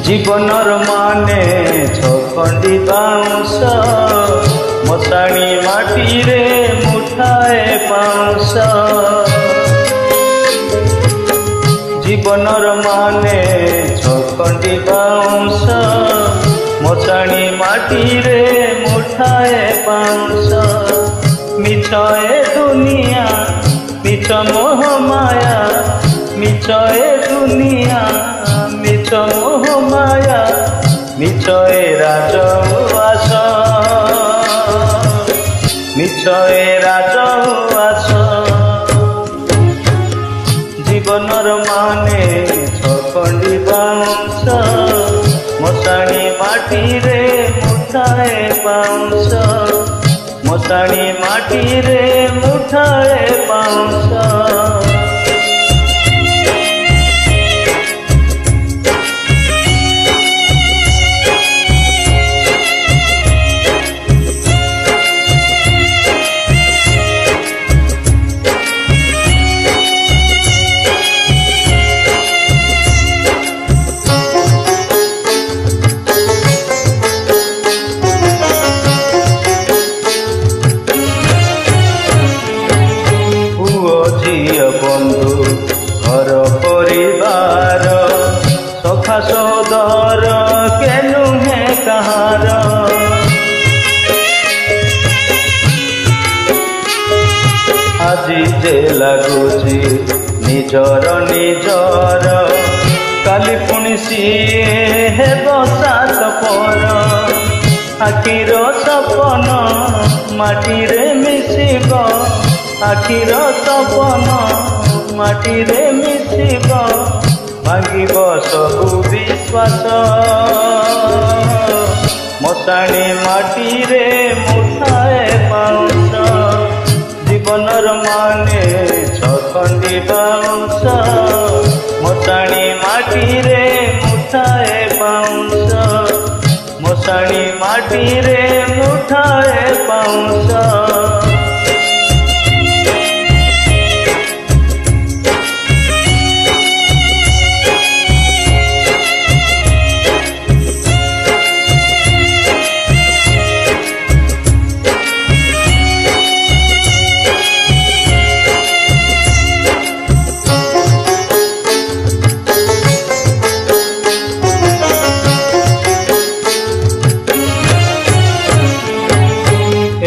जीवनर माने छखंडी बाउंस मशाणी माटी रे मुठाए पाउंस जीवनर माने छखंडी बाउंस मशाणी माटी रे मुठाए पाउंस मिछए दुनिया मिछ मोह माया मिछए दुनिया मिछ मोह माया मिछए राजवास मिछए राजवास जीवनर माने छखंडी बाउंस मशाणी माटी रे मुठाए पाउंस मशाणी माटी रे मुठाए पाउंस बंधु घर परिवार सखा सदर के नुहे कहार আজি जे लगुची निजर निजर काली पुणी सीए हेब सात पर आखिर सपन माटी रे मिसिब आखिर सपन माटी रे मिसिब भांगिब सबु विश्वास मशाणी माटी रे मुठाए पाउंस जीवनर माने छखंडी बाउंस मशाणी माटी रे मुठाए पाउंस मशाणी माटी रे मुठाए पाउंस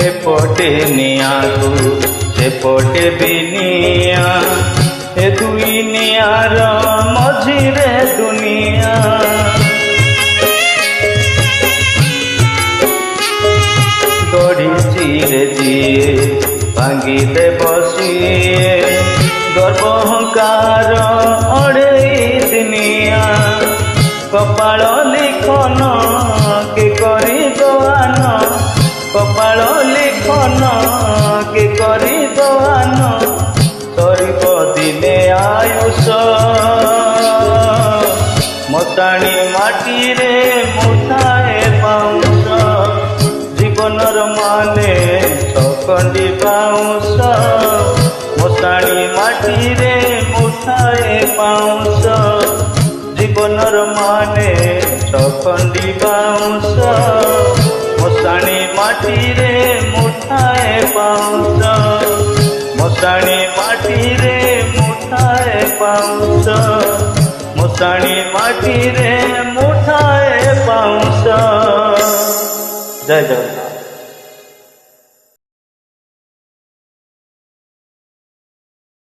एपटे निआरू सेपटे भी निया ए दुई नियार मझिरे दुनिया गढ़ी रे जिए भांगी दे बसिए गर्व अहंकार अड़े दुनिया कपाल लिखन के करी दोआन कपाल लिखन के करी दोआन सरीब दिने आयुष मशाणी माटी रे मुठाए पाउंस जीवनर माने छखंडी बाउंस मशाणी माटी रे मुठाए पाउंस जीवनर माने छखंडी बाउंस मशाणी माटी रे मुठाए पाउंस मशाणी माटी रे मुठाए पाउंस मशाणी माटी रे मुठाए पाउंस। जय जगन्नाथ।